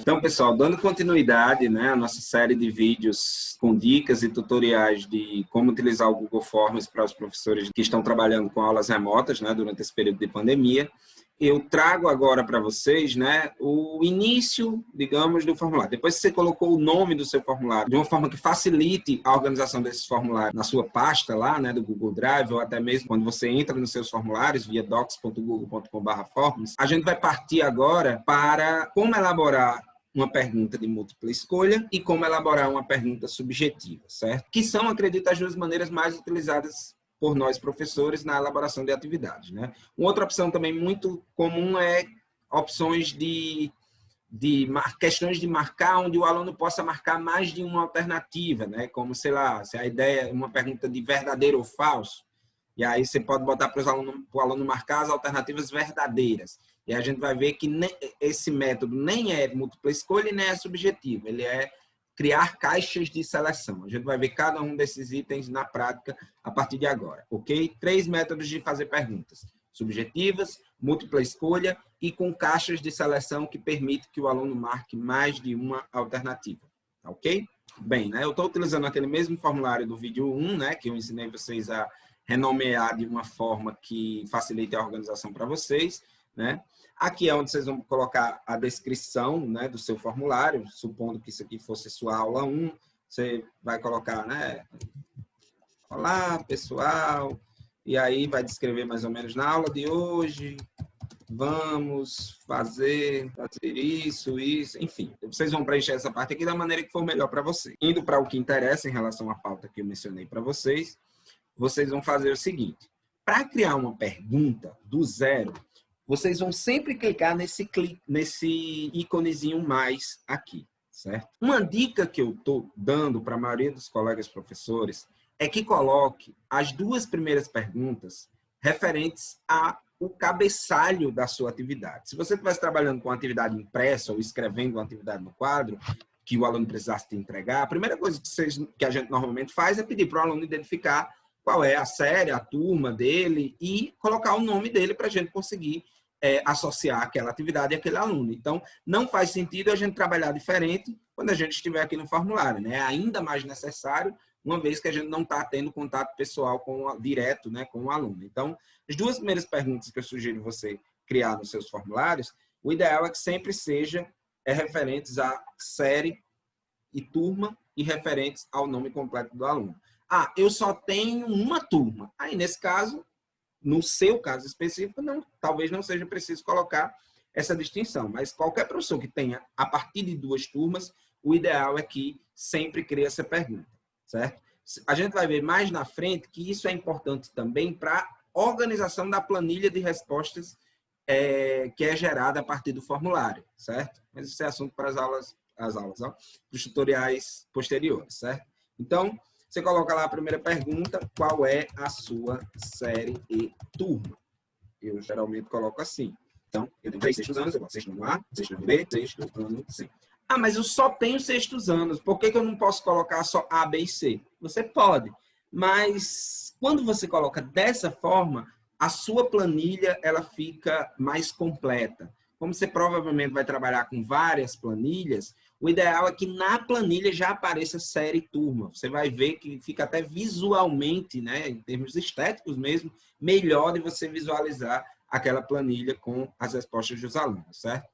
Então, pessoal, dando continuidade, né, à nossa série de vídeos com dicas e tutoriais de como utilizar o Google Forms para os professores que estão trabalhando com aulas remotas, né, durante esse período de pandemia, eu trago agora para vocês, né, o início, digamos, do formulário. Depois que você colocou o nome do seu formulário, de uma forma que facilite a organização desses formulários na sua pasta lá, né, do Google Drive, ou até mesmo quando você entra nos seus formulários via docs.google.com/forms, a gente vai partir agora para como elaborar uma pergunta de múltipla escolha e como elaborar uma pergunta subjetiva, certo? Que são, acredito, as duas maneiras mais utilizadas por nós professores na elaboração de atividades, né? Uma outra opção também muito comum é opções questões de marcar, onde o aluno possa marcar mais de uma alternativa, né? Como, sei lá, se a ideia é uma pergunta de verdadeiro ou falso, e aí você pode botar para o aluno marcar as alternativas verdadeiras. E a gente vai ver que esse método nem é múltipla escolha e nem é subjetivo, ele é criar caixas de seleção. A gente vai ver cada um desses itens na prática a partir de agora, ok? 3 métodos de fazer perguntas: subjetivas, múltipla escolha e com caixas de seleção que permite que o aluno marque mais de uma alternativa, ok? Bem, né, eu estou utilizando aquele mesmo formulário do vídeo 1, né, que eu ensinei vocês a renomear de uma forma que facilite a organização para vocês, né? Aqui é onde vocês vão colocar a descrição, né, do seu formulário, supondo que isso aqui fosse sua aula 1, você vai colocar, né, olá, pessoal, e aí vai descrever mais ou menos na aula de hoje, vamos fazer isso, enfim. Vocês vão preencher essa parte aqui da maneira que for melhor para vocês. Indo para o que interessa em relação à pauta que eu mencionei para vocês, vocês vão fazer o seguinte: para criar uma pergunta do zero, vocês vão sempre clicar nesse íconezinho mais aqui, certo? Uma dica que eu estou dando para a maioria dos colegas professores é que coloque as 2 primeiras perguntas referentes ao cabeçalho da sua atividade. Se você estivesse trabalhando com atividade impressa ou escrevendo uma atividade no quadro, que o aluno precisasse te entregar, a primeira coisa que a gente normalmente faz é pedir para o aluno identificar qual é a série, a turma dele e colocar o nome dele para a gente conseguir associar aquela atividade e aquele aluno. Então, não faz sentido a gente trabalhar diferente quando a gente estiver aqui no formulário, né? É ainda mais necessário, uma vez que a gente não está tendo contato pessoal direto, né, com o aluno. Então, as 2 primeiras perguntas que eu sugiro você criar nos seus formulários, o ideal é que sempre seja referentes à série e turma e referentes ao nome completo do aluno. Ah, eu só tenho uma turma. Aí, nesse caso, no seu caso específico, talvez não seja preciso colocar essa distinção, mas qualquer professor que tenha a partir de 2 turmas, o ideal é que sempre crie essa pergunta, certo? A gente vai ver mais na frente que isso é importante também para a organização da planilha de respostas que é gerada a partir do formulário, certo? Mas isso é assunto para as aulas, dos tutoriais posteriores, certo? Então, você coloca lá a primeira pergunta: qual é a sua série e turma? Eu geralmente coloco assim. Então, eu tenho 3 sextos anos, eu boto sexto ano A, sexto ano B, sexto ano C. Ah, mas eu só tenho sextos anos, por que eu não posso colocar só A, B e C? Você pode, mas quando você coloca dessa forma, a sua planilha ela fica mais completa. Como você provavelmente vai trabalhar com várias planilhas, o ideal é que na planilha já apareça série e turma. Você vai ver que fica até visualmente, né, em termos estéticos mesmo, melhor de você visualizar aquela planilha com as respostas dos alunos, certo?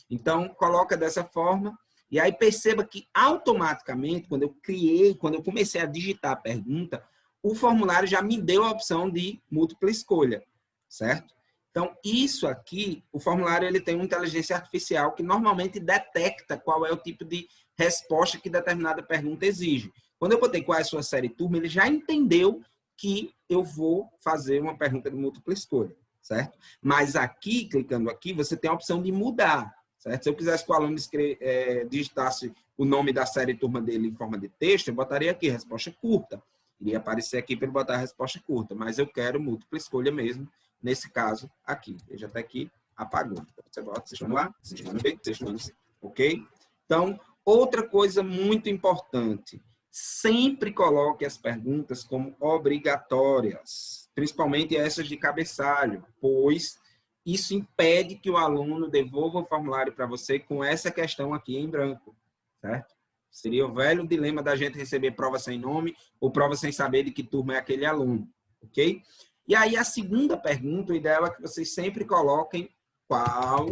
Então, coloca dessa forma e aí perceba que automaticamente, quando eu comecei a digitar a pergunta, o formulário já me deu a opção de múltipla escolha, certo? Então, isso aqui, o formulário ele tem uma inteligência artificial que normalmente detecta qual é o tipo de resposta que determinada pergunta exige. Quando eu botei qual é a sua série turma, ele já entendeu que eu vou fazer uma pergunta de múltipla escolha, certo? Mas aqui, clicando aqui, você tem a opção de mudar, certo? Se eu quisesse que o aluno digitasse o nome da série turma dele em forma de texto, eu botaria aqui, resposta curta. Iria aparecer aqui para ele botar a resposta curta, mas eu quero múltipla escolha mesmo, nesse caso aqui. Veja até aqui, apagou. Então, você bota sexto ano A, sexto ano B, sexto ano C, ok? Então, outra coisa muito importante, sempre coloque as perguntas como obrigatórias, principalmente essas de cabeçalho, pois isso impede que o aluno devolva o formulário para você com essa questão aqui em branco, certo? Seria o velho dilema da gente receber prova sem nome ou prova sem saber de que turma é aquele aluno, ok? E aí a segunda pergunta, o ideal é que vocês sempre coloquem qual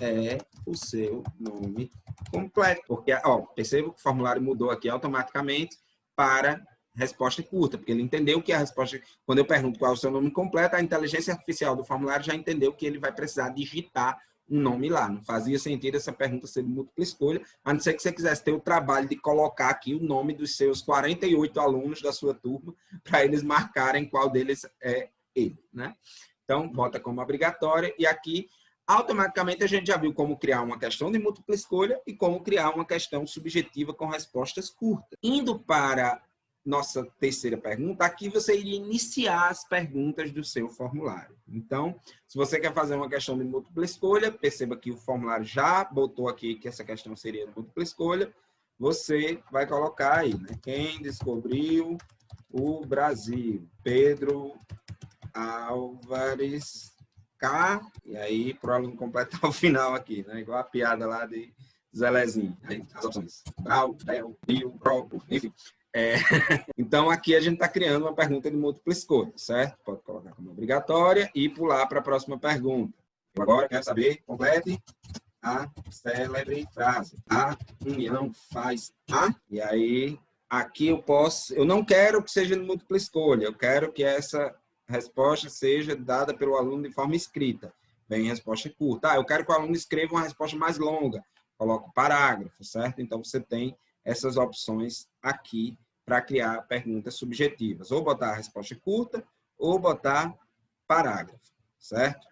é o seu nome completo. Porque, ó, perceba que o formulário mudou aqui automaticamente para resposta curta, porque ele entendeu que a resposta, quando eu pergunto qual é o seu nome completo, a inteligência artificial do formulário já entendeu que ele vai precisar digitar um nome lá. Não fazia sentido essa pergunta ser de múltipla escolha, a não ser que você quisesse ter o trabalho de colocar aqui o nome dos seus 48 alunos da sua turma, para eles marcarem qual deles é ele, né? Então, bota como obrigatória, e aqui, automaticamente, a gente já viu como criar uma questão de múltipla escolha e como criar uma questão subjetiva com respostas curtas. Indo para nossa terceira pergunta, aqui você iria iniciar as perguntas do seu formulário. Então, se você quer fazer uma questão de múltipla escolha, perceba que o formulário já botou aqui que essa questão seria de múltipla escolha, você vai colocar aí, né? Quem descobriu o Brasil? Pedro Álvares K, e aí para o aluno completar o final aqui, né? Igual a piada lá de Zelezinho. Aí, as opções. Brau, Del, Rio, Propo, enfim. Então, aqui a gente está criando uma pergunta de múltipla escolha, certo? Pode colocar como obrigatória e pular para a próxima pergunta. Eu agora quero saber, complete a célebre frase. A união faz a. E aí, aqui eu não quero que seja de múltipla escolha, eu quero que essa resposta seja dada pelo aluno de forma escrita. Vem resposta curta. Eu quero que o aluno escreva uma resposta mais longa. Coloco parágrafo, certo? Então, você tem essas opções aqui para criar perguntas subjetivas. Ou botar a resposta curta, ou botar parágrafo, certo?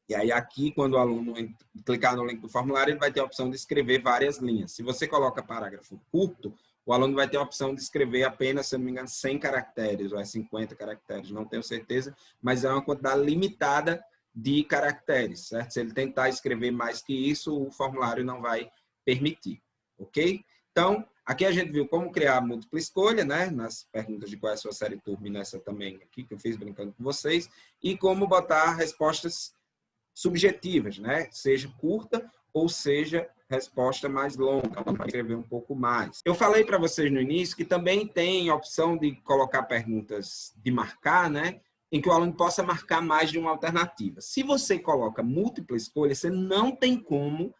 E aí aqui, quando o aluno clicar no link do formulário, ele vai ter a opção de escrever várias linhas. Se você coloca parágrafo curto, o aluno vai ter a opção de escrever apenas, se eu não me engano, 100 caracteres, ou 50 caracteres, não tenho certeza, mas é uma quantidade limitada de caracteres, certo? Se ele tentar escrever mais que isso, o formulário não vai permitir, ok? Então, aqui a gente viu como criar múltipla escolha, né? Nas perguntas de qual é a sua série turma, e nessa também aqui, que eu fiz brincando com vocês, e como botar respostas subjetivas, né? Seja curta ou seja resposta mais longa, para escrever um pouco mais. Eu falei para vocês no início que também tem a opção de colocar perguntas de marcar, né? Em que o aluno possa marcar mais de uma alternativa. Se você coloca múltipla escolha, você não tem como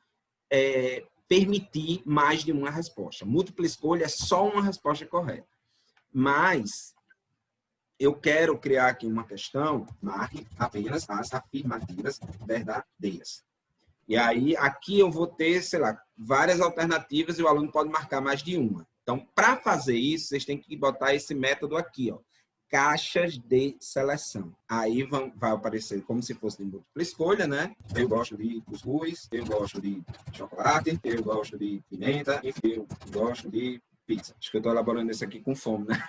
permitir mais de uma resposta. Múltipla escolha é só uma resposta correta. Mas eu quero criar aqui uma questão, marque apenas as afirmativas verdadeiras. E aí, aqui eu vou ter, sei lá, várias alternativas e o aluno pode marcar mais de uma. Então, para fazer isso, vocês têm que botar esse método aqui, ó. Caixas de seleção. Aí vai aparecer como se fosse de múltipla escolha, né? Eu gosto de cuscuz, eu gosto de chocolate, eu gosto de pimenta, enfim, eu gosto de pizza. Acho que eu estou elaborando isso aqui com fome, né?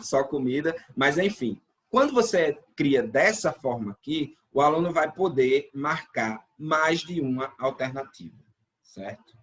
Só comida. Mas, enfim, quando você cria dessa forma aqui, o aluno vai poder marcar mais de uma alternativa, certo?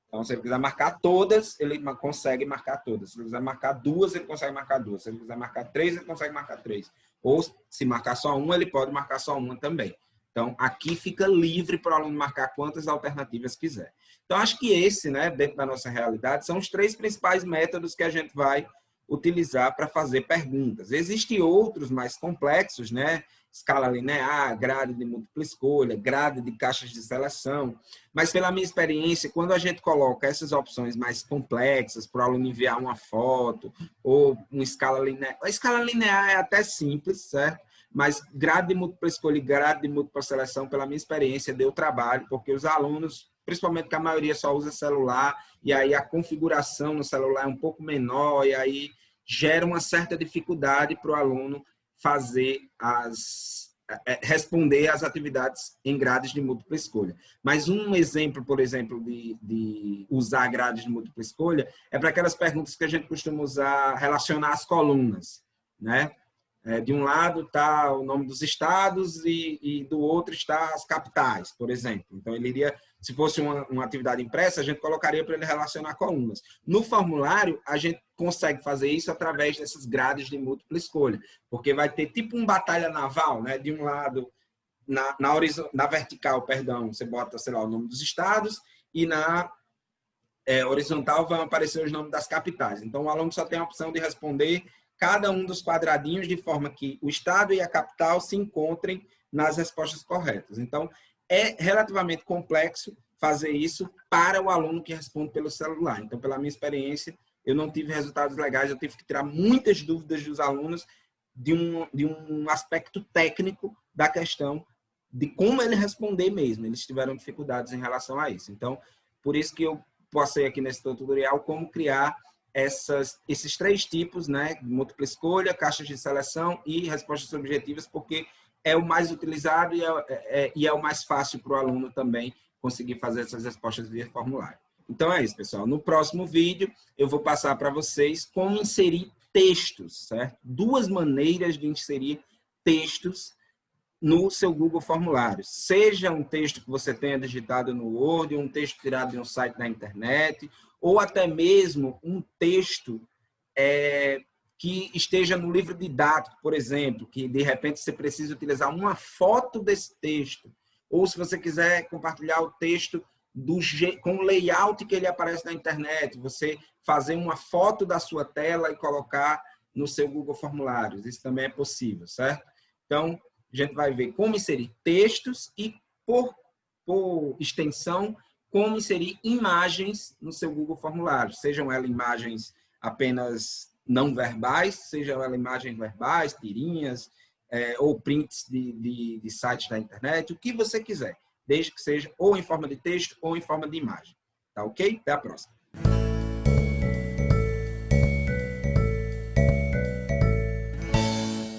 Então, se ele quiser marcar todas, ele consegue marcar todas. Se ele quiser marcar duas, ele consegue marcar duas. Se ele quiser marcar três, ele consegue marcar três. Ou, se marcar só uma, ele pode marcar só uma também. Então, aqui fica livre para o aluno marcar quantas alternativas quiser. Então, acho que esse, né, dentro da nossa realidade, são os três principais métodos que a gente vai utilizar para fazer perguntas. Existem outros mais complexos, né? Escala linear, grade de múltipla escolha, grade de caixas de seleção. Mas, pela minha experiência, quando a gente coloca essas opções mais complexas, para o aluno enviar uma foto, ou uma escala linear... A escala linear é até simples, certo? Mas grade de múltipla escolha e grade de múltipla seleção, pela minha experiência, deu trabalho, porque os alunos, principalmente que a maioria só usa celular, e aí a configuração no celular é um pouco menor, e aí gera uma certa dificuldade para o aluno responder às atividades em grades de múltipla escolha. Mas um exemplo, por exemplo, de usar grades de múltipla escolha é para aquelas perguntas que a gente costuma usar, relacionar as colunas, né? De um lado está o nome dos estados e do outro está as capitais, por exemplo. Então, ele iria, se fosse uma atividade impressa, a gente colocaria para ele relacionar colunas. No formulário, a gente consegue fazer isso através dessas grades de múltipla escolha, porque vai ter tipo um batalha naval, né? De um lado, na vertical, perdão, você bota, sei lá, o nome dos estados e na horizontal vão aparecer os nomes das capitais. Então, o aluno só tem a opção de responder cada um dos quadradinhos de forma que o estado e a capital se encontrem nas respostas corretas. Então, é relativamente complexo fazer isso para o aluno que responde pelo celular. Então, pela minha experiência, eu não tive resultados legais, eu tive que tirar muitas dúvidas dos alunos de um aspecto técnico da questão de como ele responder mesmo. Eles tiveram dificuldades em relação a isso. Então, por isso que eu passei aqui nesse tutorial como criar esses 3 tipos, né? Múltipla escolha, caixas de seleção e respostas objetivas, porque é o mais utilizado e é o mais fácil para o aluno também conseguir fazer essas respostas via formulário. Então é isso, pessoal. No próximo vídeo, eu vou passar para vocês como inserir textos, certo? 2 maneiras de inserir textos no seu Google Formulários. Seja um texto que você tenha digitado no Word, um texto tirado de um site da internet, ou até mesmo um texto que esteja no livro didático, por exemplo, que de repente você precisa utilizar uma foto desse texto, ou se você quiser compartilhar o texto com o layout que ele aparece na internet, você fazer uma foto da sua tela e colocar no seu Google Formulários. Isso também é possível, certo? Então, a gente vai ver como inserir textos e, por extensão, como inserir imagens no seu Google Formulário. Sejam elas imagens apenas não verbais, sejam elas imagens verbais, tirinhas, ou prints de sites da internet, o que você quiser, desde que seja ou em forma de texto ou em forma de imagem. Tá ok? Até a próxima.